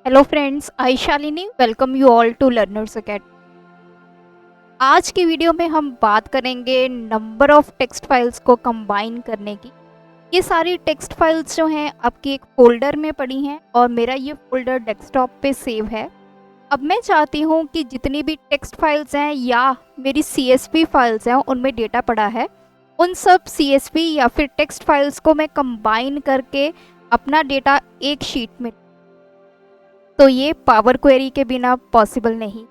Hello friends, I Shalini welcome you all to Learners Academy. आज की video में हम बात करेंगे नंबर ऑफ टेक्स्ट फाइल्स को कंबाइन करने की। ये सारी टेक्स्ट फाइल्स जो हैं आपकी एक फोल्डर में पड़ी हैं और मेरा ये फोल्डर डेस्कटॉप पे सेव है। अब मैं चाहती हूँ कि जितनी भी टेक्स्ट फाइल्स हैं या मेरी CSV फाइल्स हैं उनमें डेटा पड़ा है, उन सब CSV या फिर टेक्स्ट फाइल्स को मैं कंबाइन करके अपना डेटा एक शीट में, तो ये पावर क्वेरी के बिना पॉसिबल नहीं।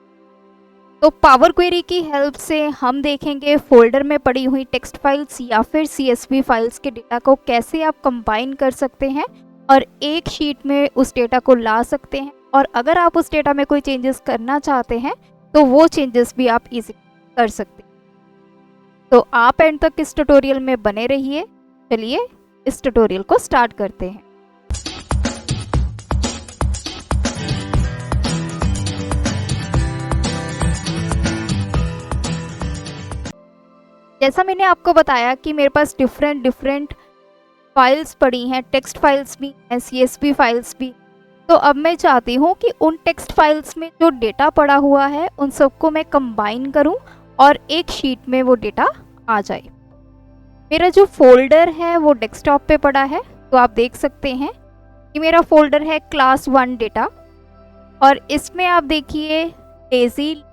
तो पावर क्वेरी की हेल्प से हम देखेंगे फोल्डर में पड़ी हुई टेक्स्ट फाइल्स या फिर CSV फाइल्स के डेटा को कैसे आप कंबाइन कर सकते हैं और एक शीट में उस डेटा को ला सकते हैं। और अगर आप उस डेटा में कोई चेंजेस करना चाहते हैं तो वो चेंजेस भी आप इजीली कर सकते हैं। तो आप एंड तक इस ट्यूटोरियल में बने रहिए। चलिए इस ट्यूटोरियल को स्टार्ट करते हैं। जैसा मैंने आपको बताया कि मेरे पास डिफरेंट फाइल्स पड़ी हैं, टेक्स्ट फाइल्स भी हैं, CSV फाइल्स भी। तो अब मैं चाहती हूँ कि उन टेक्स्ट फाइल्स में जो डेटा पड़ा हुआ है उन सबको मैं कंबाइन करूँ और एक शीट में वो डेटा आ जाए। मेरा जो फोल्डर है वो डेस्कटॉप पे पड़ा है, तो आप देख सकते हैं कि मेरा फोल्डर है क्लास 1 डेटा और इसमें आप देखिए डेजी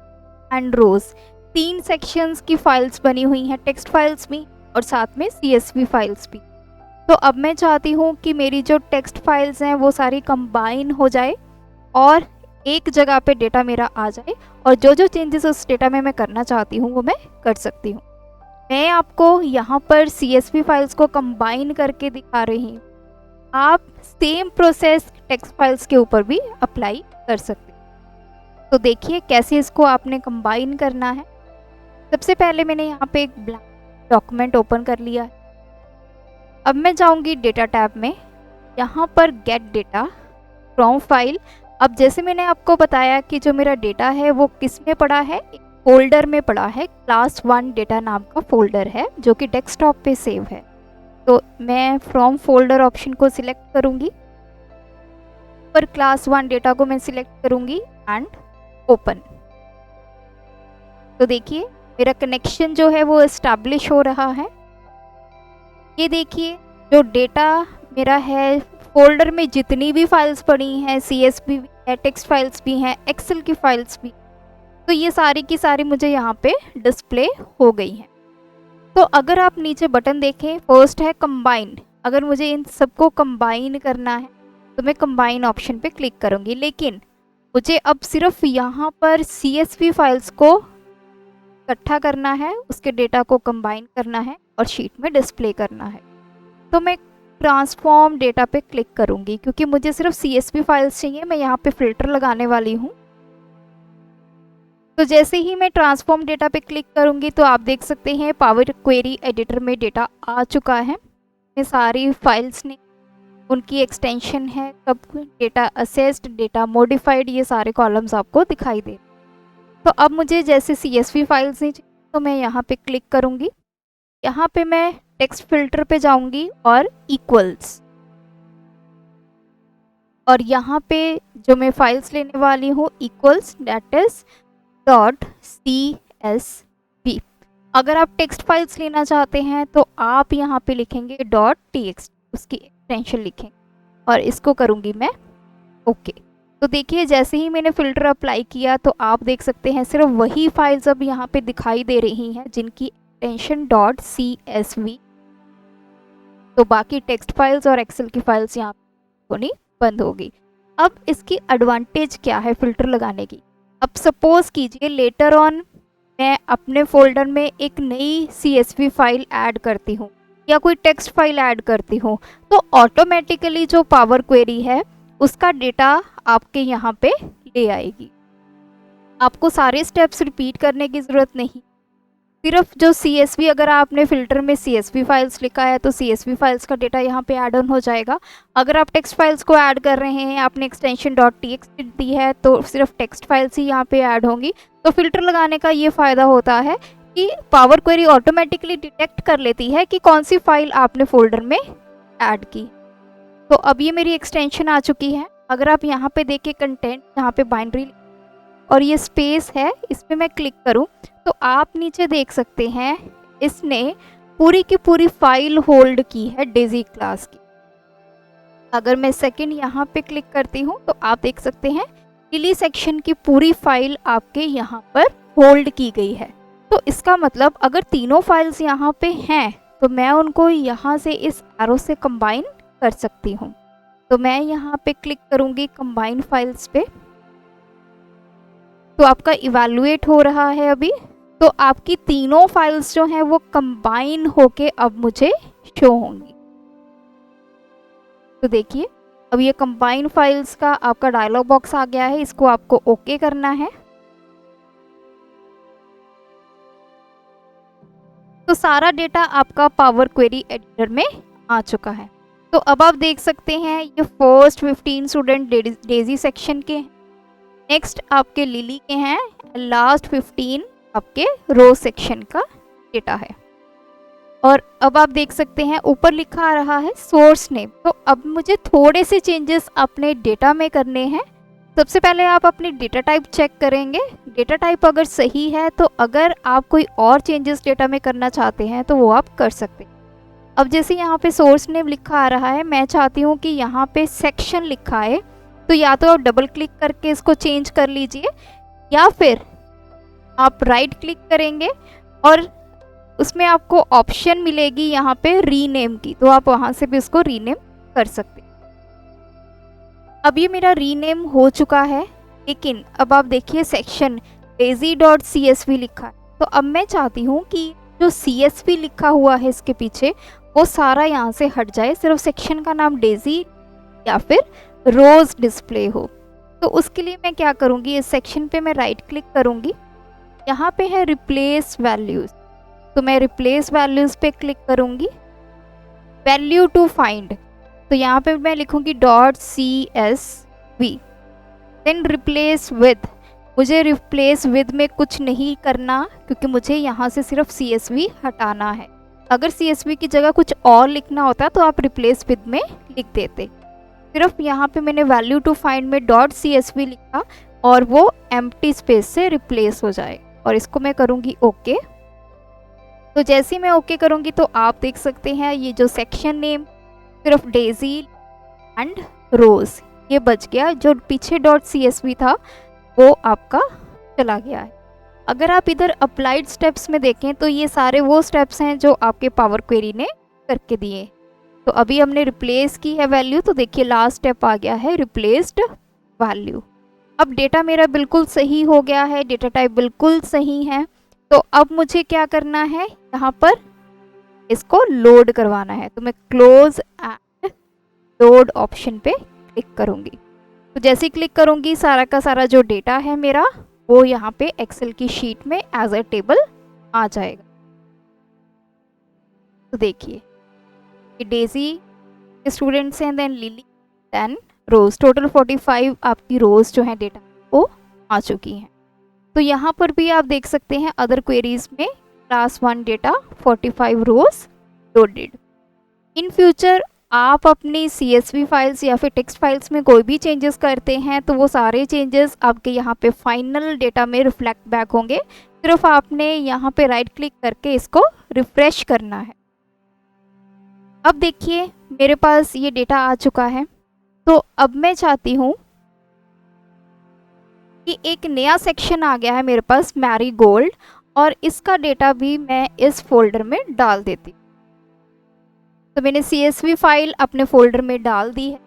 एंड रोज 3 सेक्शंस की फाइल्स बनी हुई हैं, टेक्स्ट फाइल्स भी और साथ में CSV फाइल्स भी। तो अब मैं चाहती हूँ कि मेरी जो टेक्स्ट फाइल्स हैं वो सारी कंबाइन हो जाए और एक जगह पे डेटा मेरा आ जाए और जो जो चेंजेस उस डेटा में मैं करना चाहती हूँ वो मैं कर सकती हूँ। मैं आपको यहाँ पर CSV फाइल्स को कंबाइन करके दिखा रही हूँ। आप सेम प्रोसेस टेक्स्ट फाइल्स के ऊपर भी अप्लाई कर सकते हैं। तो देखिए कैसे इसको आपने कंबाइन करना है। सबसे पहले मैंने यहाँ पे एक ब्लैंक डॉक्यूमेंट ओपन कर लिया है। अब मैं जाऊँगी डेटा टैब में, यहाँ पर गेट डेटा फ्रॉम फाइल। अब जैसे मैंने आपको बताया कि जो मेरा डेटा है वो किस में पड़ा है, एक फोल्डर में पड़ा है, क्लास 1 डेटा नाम का फोल्डर है जो कि डेस्कटॉप पे सेव है। तो मैं फ्रॉम फोल्डर ऑप्शन को सिलेक्ट करूँगी, पर क्लास 1 डेटा को मैं सिलेक्ट करूँगी एंड ओपन। तो देखिए मेरा कनेक्शन जो है वो एस्टैब्लिश हो रहा है। ये देखिए जो डेटा मेरा है फोल्डर में जितनी भी फाइल्स पड़ी हैं, CSV भी है, टेक्स्ट फाइल्स भी हैं, एक्सेल की फाइल्स भी, तो ये सारी की सारी मुझे यहाँ पे डिस्प्ले हो गई हैं। तो अगर आप नीचे बटन देखें, फर्स्ट है कंबाइन। अगर मुझे इन सबको कंबाइन करना है तो मैं कंबाइन ऑप्शन पे क्लिक करूँगी, लेकिन मुझे अब सिर्फ यहाँ पर CSV फाइल्स को इकट्ठा करना है, उसके डेटा को कंबाइन करना है और शीट में डिस्प्ले करना है। तो मैं ट्रांसफॉर्म डेटा पे क्लिक करूंगी क्योंकि मुझे सिर्फ CSV फाइल्स चाहिए। मैं यहाँ पे फिल्टर लगाने वाली हूँ। तो जैसे ही मैं ट्रांसफॉर्म डेटा पे क्लिक करूंगी तो आप देख सकते हैं पावर क्वेरी एडिटर में डेटा आ चुका है। ये सारी फाइल्स ने उनकी एक्सटेंशन है, सब डेटा असेस्ड, डेटा मॉडिफाइड, ये सारे कॉलम्स आपको दिखाई दे। तो अब मुझे जैसे CSV फाइल्स नहीं चाहिए तो मैं यहाँ पे क्लिक करूँगी। यहाँ पे मैं टेक्स्ट फिल्टर पे जाऊँगी और इक्वल्स, और यहाँ पे जो मैं फाइल्स लेने वाली हूँ इक्वल्स दैट इज .csv। अगर आप टेक्स्ट फाइल्स लेना चाहते हैं तो आप यहाँ पे लिखेंगे .txt, उसकी एक्सटेंशन लिखेंगे और इसको करूँगी मैं ओके। तो देखिए जैसे ही मैंने फ़िल्टर अप्लाई किया तो आप देख सकते हैं सिर्फ वही फाइल्स अब यहाँ पे दिखाई दे रही हैं जिनकी एक्सटेंशन .csv। तो बाकी टेक्स्ट फाइल्स और एक्सेल की फाइल्स यहाँ होनी बंद होगी। अब इसकी एडवांटेज क्या है फ़िल्टर लगाने की। अब सपोज़ कीजिए लेटर ऑन मैं अपने फोल्डर में एक नई CSV फाइल ऐड करती हूँ या कोई टेक्स्ट फाइल ऐड करती हूँ, तो ऑटोमेटिकली जो पावर क्वेरी है उसका डेटा आपके यहाँ पे ले आएगी। आपको सारे स्टेप्स रिपीट करने की ज़रूरत नहीं। सिर्फ जो CSV, अगर आपने फ़िल्टर में CSV फाइल्स लिखा है तो CSV फाइल्स का डेटा यहाँ पे ऐड ऑन हो जाएगा। अगर आप टेक्स्ट फाइल्स को ऐड कर रहे हैं, आपने एक्सटेंशन .txt दी है तो सिर्फ टेक्स्ट फाइल्स ही यहाँ पे ऐड होंगी। तो फ़िल्टर लगाने का ये फ़ायदा होता है कि पावर क्वेरी ऑटोमेटिकली डिटेक्ट कर लेती है कि कौन सी फाइल आपने फोल्डर में ऐड की। तो अब ये मेरी एक्सटेंशन आ चुकी है अगर आप यहाँ पे देखिए कंटेंट, यहाँ पे बाइनरी और ये स्पेस है, इस पर मैं क्लिक करूँ तो आप नीचे देख सकते हैं इसने पूरी की पूरी फाइल होल्ड की है डेजी क्लास की। अगर मैं सेकंड यहाँ पे क्लिक करती हूँ तो आप देख सकते हैं लिली सेक्शन की पूरी फाइल आपके यहाँ पर होल्ड की गई है। तो इसका मतलब अगर तीनों फाइल्स यहाँ पे हैं तो मैं उनको यहाँ से इस एरो से कंबाइन कर सकती हूँ। तो मैं यहाँ पे क्लिक करूँगी कंबाइन फाइल्स पे, तो आपका इवैल्यूएट हो रहा है अभी। तो आपकी तीनों फाइल्स जो हैं वो कंबाइन होके अब मुझे शो होंगी। तो देखिए अब ये कंबाइन फाइल्स का आपका डायलॉग बॉक्स आ गया है, इसको आपको ओके करना है। तो सारा डेटा आपका पावर क्वेरी एडिटर में आ चुका है। तो अब आप देख सकते हैं ये फर्स्ट 15 स्टूडेंट डेजी सेक्शन के हैं, नेक्स्ट आपके लिली के हैं, लास्ट 15 आपके रो सेक्शन का डेटा है। और अब आप देख सकते हैं ऊपर लिखा आ रहा है सोर्स नेम। तो अब मुझे थोड़े से चेंजेस अपने डेटा में करने हैं। सबसे पहले आप अपनी डेटा टाइप चेक करेंगे, डेटा टाइप अगर सही है तो अगर आप कोई और चेंजेस डेटा में करना चाहते हैं तो वो आप कर सकते हैं। अब जैसे यहाँ पे सोर्स नेम लिखा आ रहा है, मैं चाहती हूँ कि यहाँ पे सेक्शन लिखा है, तो या तो आप डबल क्लिक करके इसको चेंज कर लीजिए या फिर आप राइट क्लिक करेंगे और उसमें आपको ऑप्शन मिलेगी यहाँ पे रीनेम की, तो आप वहाँ से भी इसको रीनेम कर सकते हैं। अब ये मेरा रीनेम हो चुका है, लेकिन अब आप देखिए सेक्शन daisy.csv लिखा है। तो अब मैं चाहती हूँ कि जो CSV लिखा हुआ है इसके पीछे वो सारा यहाँ से हट जाए, सिर्फ सेक्शन का नाम डेजी या फिर रोज डिस्प्ले हो। तो उसके लिए मैं क्या करूँगी, इस सेक्शन पे मैं राइट क्लिक करूँगी, यहाँ पे है रिप्लेस वैल्यूज़, तो मैं रिप्लेस वैल्यूज़ पे क्लिक करूँगी। वैल्यू टू फाइंड, तो यहाँ पे मैं लिखूँगी .csv, देन रिप्लेस विद, मुझे रिप्लेस विद में कुछ नहीं करना क्योंकि मुझे यहाँ से सिर्फ CSV हटाना है। अगर CSV की जगह कुछ और लिखना होता तो आप रिप्लेस विद में लिख देते। सिर्फ यहाँ पे मैंने वैल्यू टू फाइंड में .csv लिखा और वो एम्प्टी स्पेस से रिप्लेस हो जाए, और इसको मैं करूँगी ओके। तो जैसे ही मैं ओके करूँगी तो आप देख सकते हैं ये जो सेक्शन नेम सिर्फ डेजी एंड रोज ये बच गया, जो पीछे .csv था वो आपका चला गया है। अगर आप इधर अप्लाइड स्टेप्स में देखें तो ये सारे वो स्टेप्स हैं जो आपके पावर क्वेरी ने करके दिए। तो अभी हमने रिप्लेस की है वैल्यू, तो देखिए लास्ट स्टेप आ गया है रिप्लेस्ड वैल्यू। अब डेटा मेरा बिल्कुल सही हो गया है, डेटा टाइप बिल्कुल सही है। तो अब मुझे क्या करना है, यहाँ पर इसको लोड करवाना है। तो मैं क्लोज एंड लोड ऑप्शन पे क्लिक करूँगी। तो जैसे ही क्लिक करूँगी सारा का सारा जो डेटा है मेरा वो यहाँ पे एक्सेल की शीट में एज अ टेबल आ जाएगा। तो देखिए ये डेजी स्टूडेंट्स हैं, then lily, then rose, total 45 आपकी रोज जो है डेटा वो आ चुकी हैं। तो यहाँ पर भी आप देख सकते हैं अदर क्वेरीज में class 1 data 45 rose loaded. In future आप अपनी CSV फाइल्स या फिर टेक्स्ट फाइल्स में कोई भी चेंजेस करते हैं तो वो सारे चेंजेस आपके यहाँ पे फाइनल डेटा में रिफ्लेक्ट बैक होंगे। सिर्फ आपने यहाँ पे राइट क्लिक करके इसको रिफ्रेश करना है। अब देखिए मेरे पास ये डेटा आ चुका है। तो अब मैं चाहती हूँ कि एक नया सेक्शन आ गया है मेरे पास मैरीगोल्ड, और इसका डेटा भी मैं इस फोल्डर में डाल देती हूँ। तो मैंने CSV फाइल अपने फोल्डर में डाल दी है।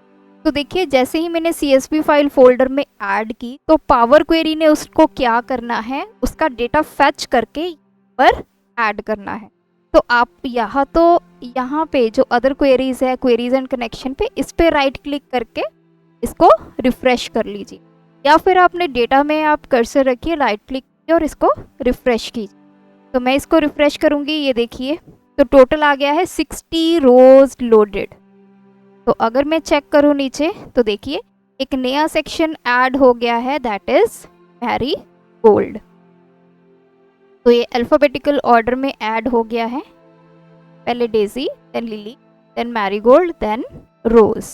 तो देखिए जैसे ही मैंने CSV फाइल फोल्डर में ऐड की तो पावर क्वेरी ने उसको क्या करना है, उसका डेटा फैच करके पर ऐड करना है। तो आप यहाँ पे जो अदर क्वेरीज है, क्वेरीज एंड कनेक्शन पे, इस पे राइट क्लिक करके इसको रिफ्रेश कर लीजिए, या फिर आपने डेटा में आप कर्सर रखिए, राइट क्लिक कीजिए और इसको रिफ्रेश कीजिए। तो मैं इसको रिफ्रेश करूँगी, ये देखिए तो टोटल आ गया है 60 रोज लोडेड। तो अगर मैं चेक करूँ नीचे तो देखिए एक नया सेक्शन ऐड हो गया है, दैट इज मैरीगोल्ड। तो ये अल्फाबेटिकल ऑर्डर में ऐड हो गया है, पहले daisy, then lily, then marigold, then rose.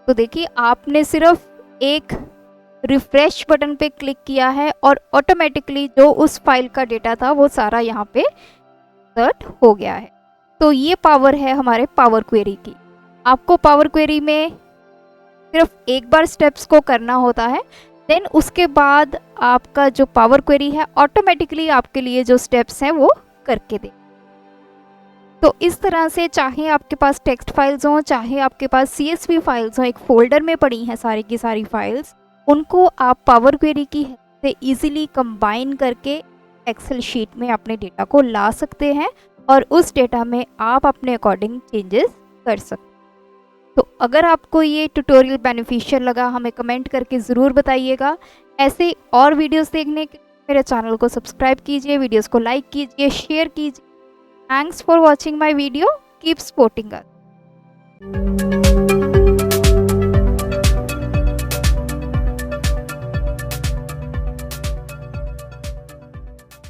तो देखिए आपने सिर्फ एक रिफ्रेश बटन पे क्लिक किया है और ऑटोमेटिकली जो उस फाइल का डेटा था वो सारा यहाँ पे इंसर्ट हो गया है। तो ये पावर है हमारे पावर क्वेरी की। आपको पावर क्वेरी में सिर्फ एक बार स्टेप्स को करना होता है, देन उसके बाद आपका जो पावर क्वेरी है ऑटोमेटिकली आपके लिए जो स्टेप्स हैं वो करके दे। तो इस तरह से चाहे आपके पास टेक्स्ट फाइल्स हों, चाहे आपके पास CSV फाइल्स हों, एक फोल्डर में पड़ी हैं सारी की सारी फाइल्स, उनको आप पावर क्वेरी की हेल्प से इजीली कंबाइन करके एक्सेल शीट में अपने डेटा को ला सकते हैं और उस डेटा में आप अपने अकॉर्डिंग चेंजेस कर सकते हैं। तो अगर आपको ये ट्यूटोरियल बेनिफिशियल लगा, हमें कमेंट करके ज़रूर बताइएगा। ऐसे और वीडियोस देखने के लिए मेरे चैनल को सब्सक्राइब कीजिए, वीडियोस को लाइक कीजिए, शेयर कीजिए। Thanks for watching my video, keep supporting us.